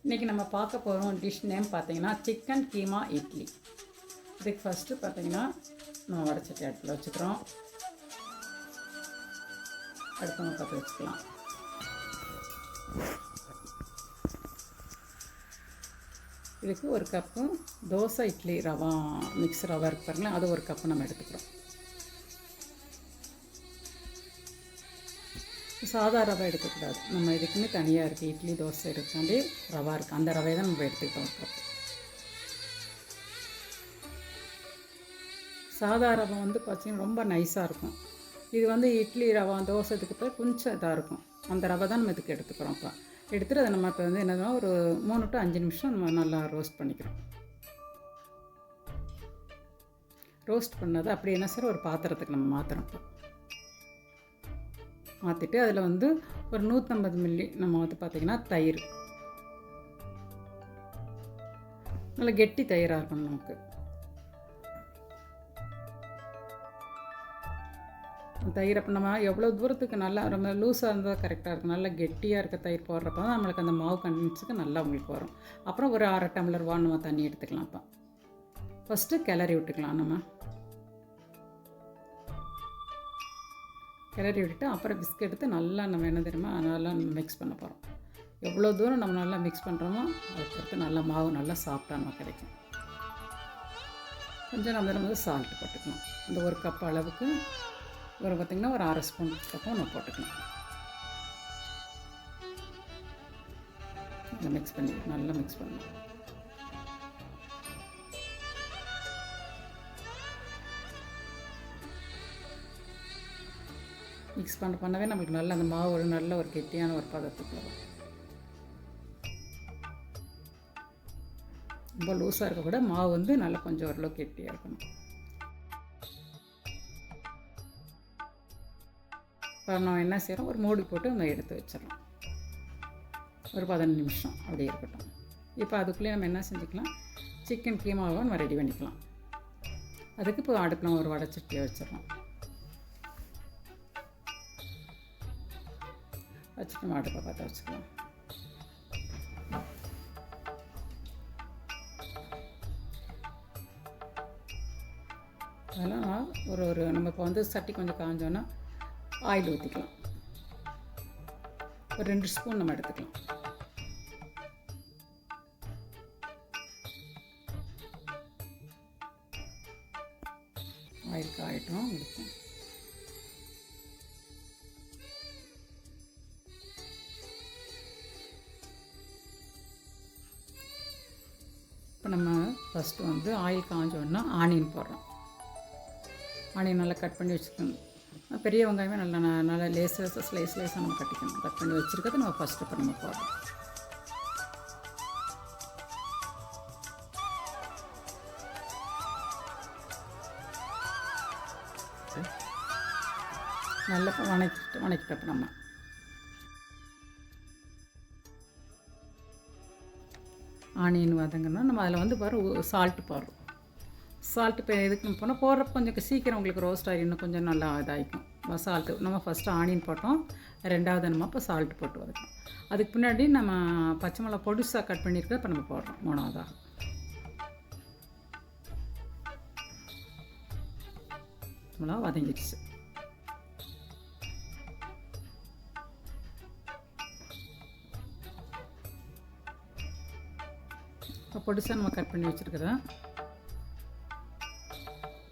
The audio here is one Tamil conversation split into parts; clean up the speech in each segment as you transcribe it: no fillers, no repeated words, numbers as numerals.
இன்றைக்கி நம்ம பார்க்க போகிறோம் டிஷ் நேம் பார்த்திங்கன்னா சிக்கன் கீமா இட்லி. இதுக்கு ஃபஸ்ட்டு பார்த்திங்கன்னா நம்ம வடச்சட்டி அடுப்பில் வச்சுக்கிறோம். அடுப்பை பற்ற வச்சுக்கலாம். இதுக்கு ஒரு கப்பு தோசை இட்லி ரவா மிக்ஸ் ரவா இருக்கு பாருங்களேன், அது ஒரு கப்பு நம்ம எடுத்துக்கிறோம். சாதா ரவை எடுக்கக்கூடாது, நம்ம இதுக்குன்னு தனியாக இருக்குது. இட்லி தோசை எடுத்தாண்டி ரவா இருக்குது, அந்த ரவையை தான் நம்ம எடுத்துக்கிட்டோம். ஒரு கப்பு சாதா ரவை வந்து பார்த்திங்கன்னா ரொம்ப நைஸாக இருக்கும். இது வந்து இட்லி ரவா தோசை இதுக்கு போய் கொஞ்சம் இதாக இருக்கும். அந்த ரவை தான் நம்ம இதுக்கு எடுத்துக்கிறோம். இப்போ எடுத்துகிட்டு அதை நம்ம இப்போ வந்து என்னன்னா ஒரு 3 to 5 நிமிஷம் நம்ம நல்லா ரோஸ்ட் பண்ணிக்கிறோம். ரோஸ்ட் பண்ணதை அப்படி என்ன சார் ஒரு பாத்திரத்துக்கு நம்ம மாற்றுறோம். மாற்றிட்டு அதில் வந்து ஒரு 150 மில்லி நம்ம வந்து பார்த்திங்கன்னா தயிர், நல்லா கெட்டி தயிராக இருக்கணும் நமக்கு. தயிர் அப்போ நம்ம எவ்வளோ தூரத்துக்கு நல்லா ரொம்ப லூஸாக இருந்தால் கரெக்டாக இருக்கும். நல்லா கெட்டியாக இருக்க தயிர் போடுறப்ப தான் நம்மளுக்கு அந்த மாவு கன்சிஸ்டன்ஸுக்கு நல்லா உங்களுக்கு வரும். அப்புறம் ஒரு 1/2 டம்ளர் நம்ம தண்ணி எடுத்துக்கலாம். அப்போ ஃபஸ்ட்டு கிளறி விட்டுக்கலாம். நம்ம கிளறி விட்டுட்டு அப்புறம் பிஸ்கெட் எடுத்து நல்லா நம்ம என்ன தெரியுமா நல்லா மிக்ஸ் பண்ண போகிறோம். எவ்வளோ தூரம் நம்ம நல்லா மிக்ஸ் பண்ணுறோமோ அதுக்கடுத்து நல்லா மாவு நல்லா சாஃப்டாக நம்ம கிடைக்கும். கொஞ்சம் நம்ம வந்து சால்ட்டு போட்டுக்கலாம். இந்த ஒரு கப் அளவுக்கு ஒரு பார்த்திங்கன்னா ஒரு 1/2 ஸ்பூன் பக்கம் நம்ம போட்டுக்கலாம். நல்லா மிக்ஸ் பண்ணி நல்லா மிக்ஸ் பண்ணலாம். மிக்ஸ் பண்ணவே நம்மளுக்கு நல்ல அந்த மாவு ஒரு நல்ல ஒரு கெட்டியான ஒரு பதத்துக்கு வரும். ரொம்ப லூஸாக இருக்கக்கூட மாவு வந்து நல்லா கொஞ்சம் ஓரளவு கெட்டியாக இருக்கணும். இப்போ நம்ம என்ன செய்கிறோம், ஒரு மூடி போட்டு நம்ம எடுத்து வச்சிடலாம். ஒரு 15 நிமிஷம் அப்படியே இருக்கட்டும். இப்போ அதுக்குள்ளேயே நம்ம என்ன செஞ்சுக்கலாம், சிக்கன் கீமாவை நம்ம ரெடி பண்ணிக்கலாம். அதுக்கு இப்போ அடுப்பில் ஒரு வடச்சட்டியை வச்சிடலாம். வச்சுட்டு நம்ம அடுப்பை பார்த்து வச்சுக்கலாம். அதெல்லாம் ஒரு நம்ம இப்போ வந்து சட்டி கொஞ்சம் காஞ்சோன்னா ஆயில் ஊற்றிக்கலாம். ஒரு 2 ஸ்பூன் நம்ம எடுத்துக்கலாம். ஆயில் காயட்டும். எடுப்போம். இப்போ நம்ம ஃபஸ்ட்டு வந்து ஆயில் காஞ்சோன்னா ஆனியன் போடுறோம். ஆனியன் நல்லா கட் பண்ணி வச்சுக்கணும். பெரிய வெங்காயமே நல்லா லேசாக ஸ்லைஸாக நம்ம கட்டிக்கணும். கட் பண்ணி வச்சுருக்கிறது நம்ம ஃபஸ்ட்டு இப்போ நம்ம போடுறோம். நல்லா வணக்கிட்டப்போ நம்ம ஆனியன் வதங்கணும். நம்ம அதில் வந்து சால்ட்டு போடுறோம். சால்ட்டு இப்போ எதுக்குன்னு போனால் போடுறப்ப கொஞ்சம் சீக்கிரம் உங்களுக்கு ரோஸ்ட் ஆகி இன்னும் கொஞ்சம் நல்லா இதாகிக்கும். சால்ட்டு நம்ம ஃபஸ்ட்டு ஆனியன் போட்டோம், 2வது நம்ம இப்போ சால்ட்டு போட்டு வதக்கணும். அதுக்கு பின்னாடி நம்ம பச்சை மிளகா பொடிசாக கட் பண்ணியிருக்க இப்போ நம்ம போடுறோம் 3வதாக. மிளகா வதங்கிடுச்சு. இப்போ பொடிசாக நம்ம கட் பண்ணி வச்சுருக்கிறோம்.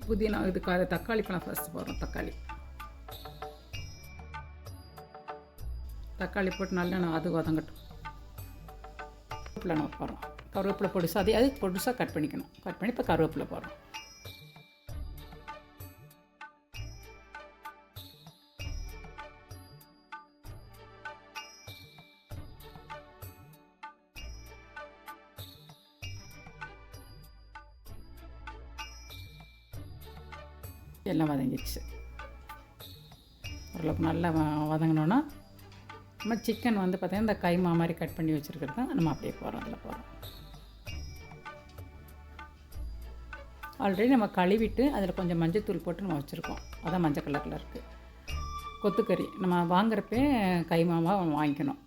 புதினா இதுக்காக தக்காளி பழம் ஃபஸ்ட்டு போடுறோம். தக்காளி போட்டு நல்லா அது வதங்கட்டும். கருவேப்பிலை நம்ம போடுறோம். கருவேப்பிலை பொடிசா அது பொடிசாக கட் பண்ணிக்கணும். கட் பண்ணி இப்போ கருவேப்பிலை போடுறோம். எல்லாம் வதங்கிடுச்சு. ஓரளவுக்கு நல்லா வதங்கினோன்னா நம்ம சிக்கன் வந்து பார்த்திங்கன்னா இந்த கைமா மாதிரி கட் பண்ணி வச்சுருக்கிறது தான் நம்ம அப்படியே போடுறோம். அதில் போடுறோம். ஆல்ரெடி நம்ம கழுவிட்டு அதில் கொஞ்சம் மஞ்சத்தூள் போட்டு நம்ம வச்சுருக்கோம். அதான் மஞ்சள் கலரில் இருக்குது. கொத்துக்கறி நம்ம வாங்குறப்பே கைமாவாக வாங்கிக்கணும்.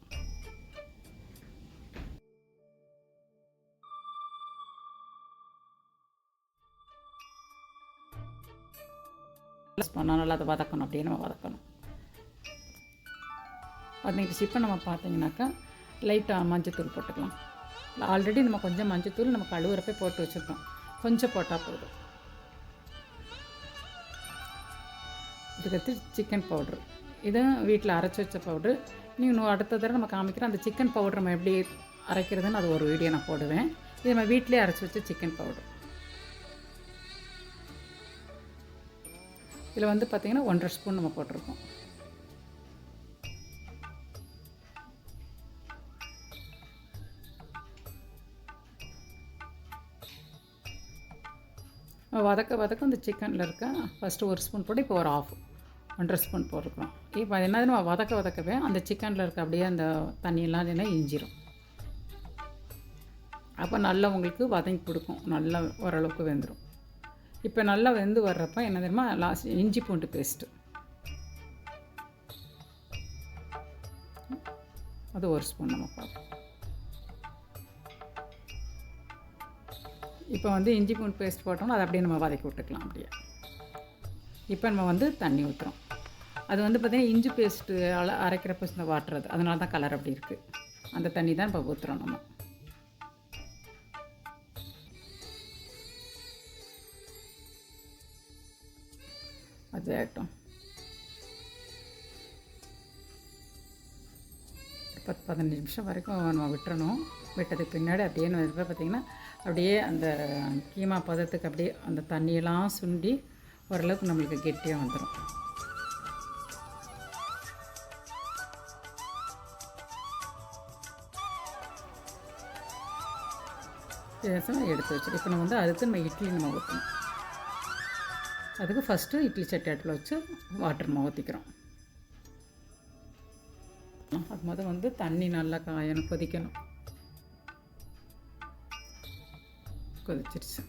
பண்ணால் நல்லா அதை வதக்கணும், அப்படியே நம்ம வதக்கணும். வதங்கிடுச்சு. இப்போ நம்ம பார்த்தீங்கன்னாக்கா லைட்டாக மஞ்சத்தூள் போட்டுக்கலாம். ஆல்ரெடி நம்ம கொஞ்சம் மஞ்சத்தூள் நம்ம கழுவுறப்பே போட்டு வச்சுருக்கோம், கொஞ்சம் போட்டால் போதும். இதுக்கடுத்து சிக்கன் பவுட்ரு, இதை வீட்டில் அரைச்சி வச்ச பவுட்ரு. இன்னும் அடுத்த தடவை நம்ம காமிக்கிறோம் அந்த சிக்கன் பவுட்ரு நம்ம எப்படி அரைக்கிறதுன்னு, அது ஒரு வீடியோ நான் போடுவேன். இது நம்ம வீட்டிலே அரைச்சி வச்ச சிக்கன் பவுட்ரு. இதில் வந்து பார்த்திங்கன்னா 1.5 ஸ்பூன் நம்ம போட்டிருக்கோம். வதக்க இந்த சிக்கனில் இருக்க ஃபஸ்ட்டு 1 ஸ்பூன் போட்டு இப்போ ஒரு 1.5 ஸ்பூன் போட்டிருக்கோம். இப்போ அது என்னது நம்ம வதக்கவே அந்த சிக்கனில் இருக்க அப்படியே அந்த தண்ணியெல்லாம் என்ன இஞ்சிரும். அப்போ நல்லா உங்களுக்கு வதங்கி கொடுக்கும், நல்லா ஓரளவுக்கு வெந்துடும். இப்போ நல்லா வெந்து வர்றப்போ என்ன தெரியுமா, லாஸ்ட் இஞ்சி பூண்டு பேஸ்ட்டு அது 1 ஸ்பூன் நம்ம பார்ப்போம். இப்போ வந்து இஞ்சி பூண்டு பேஸ்ட் போட்டோம்னா அதை அப்படியே நம்ம வதக்கி விட்டுக்கலாம் அப்படியே. இப்போ நம்ம வந்து தண்ணி ஊற்றுறோம். அது வந்து பார்த்திங்கன்னா இஞ்சி பேஸ்ட்டு அரைக்கிறப்ப இந்த வாட்டுறது, அதனால தான் கலர் அப்படி இருக்குது. அந்த தண்ணி தான் இப்போ ஊற்றுறோம் நம்ம. அது ஆகட்டும். 10-15 நிமிஷம் வரைக்கும் நம்ம விட்டுறணும். விட்டதுக்கு பின்னாடி அப்படியே நம்ம பார்த்திங்கன்னா அப்படியே அந்த கீமா பதத்துக்கு அப்படியே அந்த தண்ணியெல்லாம் சுண்டி ஓரளவுக்கு நம்மளுக்கு கெட்டியாக வந்துடும். எடுத்து வச்சுட்டு இப்போ நம்ம வந்து அதுக்கு நம்ம இட்லி நம்ம ஊற்றணும். அதுக்கு ஃபஸ்ட்டு இட்லி சட்டி அடுப்பில் வச்சு வாட்டர் நம்ம ஊற்றிக்கிறோம். அது வந்து தண்ணி நல்லா காயணும், கொதிக்கணும். கொதிச்சிருச்சு.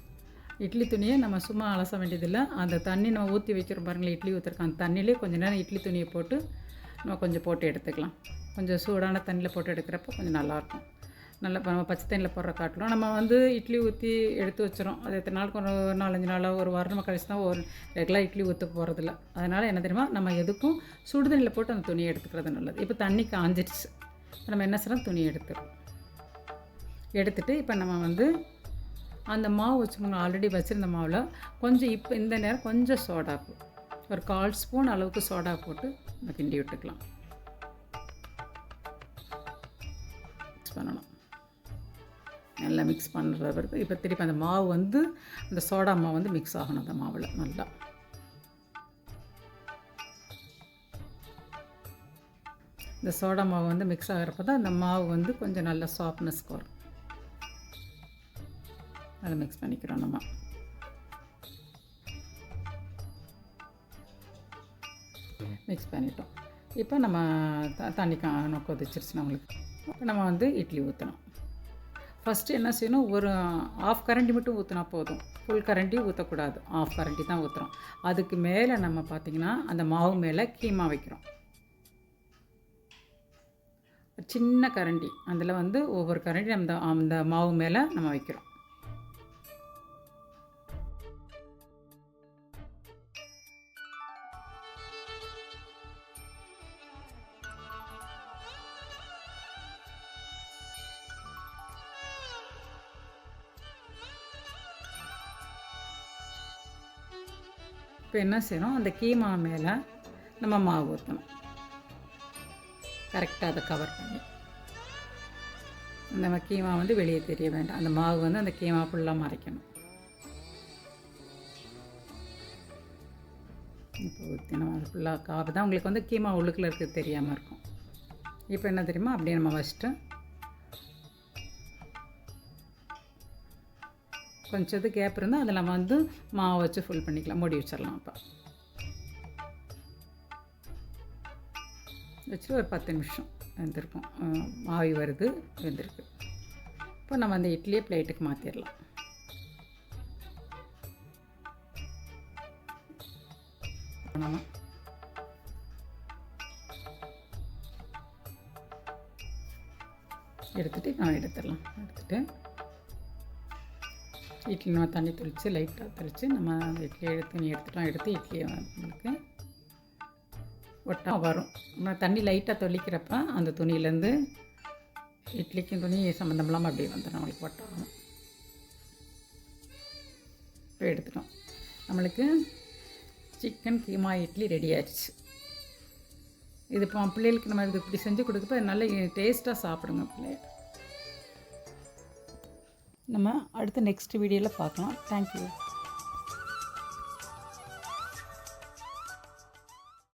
இட்லி துணியை நம்ம சும்மா அலச வேண்டியதில்லை. அந்த தண்ணி நம்ம ஊற்றி வைக்கிறோம் பாருங்களேன், இட்லி ஊற்றுருக்கோம், அந்த தண்ணியிலே கொஞ்சம் நேரம் இட்லி துணியை போட்டு நம்ம கொஞ்சம் போட்டு எடுத்துக்கலாம். கொஞ்சம் சூடான தண்ணியில் போட்டு எடுக்கிறப்ப கொஞ்சம் நல்லாயிருக்கும். நல்லா நம்ம பச்சை தண்ணியில் போடுற காட்டிலும் நம்ம வந்து இட்லி ஊற்றி எடுத்து வச்சிடும். அது எத்தனை நாளுக்கு ஒரு 4-5 நாளாக ஒரு வாரம் கழிச்சு தான் ஒரு ரெகுலராக இட்லி ஊற்ற போகிறதில்ல. அதனால் என்ன தெரியுமா, நம்ம எதுக்கும் சுடு தண்ணியில் போட்டு அந்த துணியை எடுத்துக்கிறது நல்லது. இப்போ தண்ணி காஞ்சிடுச்சு. நம்ம என்ன செய்கிறோம், துணியை எடுத்துட்டு இப்போ நம்ம வந்து அந்த மாவு வச்சுக்கோங்க, ஆல்ரெடி வச்சுருந்த மாவில் கொஞ்சம் இப்போ இந்த நேரம் கொஞ்சம் சோடாப்பு, ஒரு 1/4 ஸ்பூன் அளவுக்கு சோடா போட்டு நம்ம கிண்டி விட்டுக்கலாம். மிக்ஸ் பண்ணணும். நல்லா மிக்ஸ் பண்ணுற பிறகு இப்போ திருப்பி அந்த மாவு வந்து அந்த சோடா மாவு வந்து மிக்ஸ் ஆகணும் அந்த மாவில் நல்லா. இந்த சோடா மாவு வந்து மிக்ஸ் ஆகிறப்ப தான் அந்த மாவு வந்து கொஞ்சம் நல்ல சாஃப்ட்னஸ்க்கு வரும். அதை மிக்ஸ் பண்ணிக்கிறோம் நம்ம. மிக்ஸ் பண்ணிட்டோம். இப்போ நம்ம தண்ணி கொதிச்சிருச்சு நம்மளுக்கு. இப்போ நம்ம வந்து இட்லி ஊற்றணும். ஃபஸ்ட்டு என்ன செய்யணும், ஒரு 1/2 கரண்டி மட்டும் ஊற்றினா போதும், ஃபுல் கரண்டி ஊற்றக்கூடாது, 1/2 கரண்டி தான் ஊற்றுறோம். அதுக்கு மேலே நம்ம பார்த்திங்கன்னா அந்த மாவு மேலே கீமா வைக்கிறோம். சின்ன கரண்டி, அதில் வந்து ஒவ்வொரு கரண்டி அந்த மாவு மேலே நம்ம வைக்கிறோம். இப்போ என்ன செய்யணும், அந்த கீமா மேலே நம்ம மாவு ஊற்றணும். கரெக்டாக அதை கவர் பண்ணி அந்த கீமா வந்து வெளியே தெரிய வேண்டாம். அந்த மாவு வந்து அந்த கீமா ஃபுல்லாக மறைக்கணும். இப்போ ஊற்றினோம், அது ஃபுல்லாக காவு தான் உங்களுக்கு வந்து கீமா உள்ளுக்குள்ளே இருக்கிறது தெரியாமல் இருக்கும். இப்போ என்ன தெரியுமா, அப்படியே நம்ம வச்சுட்டு கொஞ்சம் கேப் இருந்தால் அதில் நம்ம வந்து மாவு வச்சு ஃபுல் பண்ணிக்கலாம், மூடி வச்சிடலாம். அப்போ வச்சுட்டு ஒரு 10 நிமிஷம் வெந்திருக்கும், ஆவி வருது, வெந்திருக்கு. இப்போ நம்ம அந்த இட்லியை பிளேட்டுக்கு மாற்றிடலாம். நம்ம எடுத்துகிட்டு எடுத்துடலாம். எடுத்துகிட்டு இட்லி நம்ம தண்ணி தெளித்து லைட்டாக தெளித்து நம்ம இட்லி எடுத்து இட்லியை நம்மளுக்கு ஒட்டாக வரும். நம்ம தண்ணி லைட்டாக தெளிக்கிறப்ப அந்த துணியிலேருந்து இட்லிக்கும் துணி சம்மந்தம் இல்லாமல் அப்படியே வந்துடும், நம்மளுக்கு ஒட்டாகும். இப்போ எடுத்துட்டோம். நம்மளுக்கு சிக்கன் கீமா இட்லி ரெடி ஆயிடுச்சு. இது இப்போ பிள்ளைகளுக்கு நம்ம இது இப்படி செஞ்சு கொடுக்கப்ப நல்ல டேஸ்ட்டாக சாப்பிடுங்க பிள்ளைய. நம்ம அடுத்த நெக்ஸ்ட் வீடியோவில் பார்க்கலாம். தேங்க்யூ.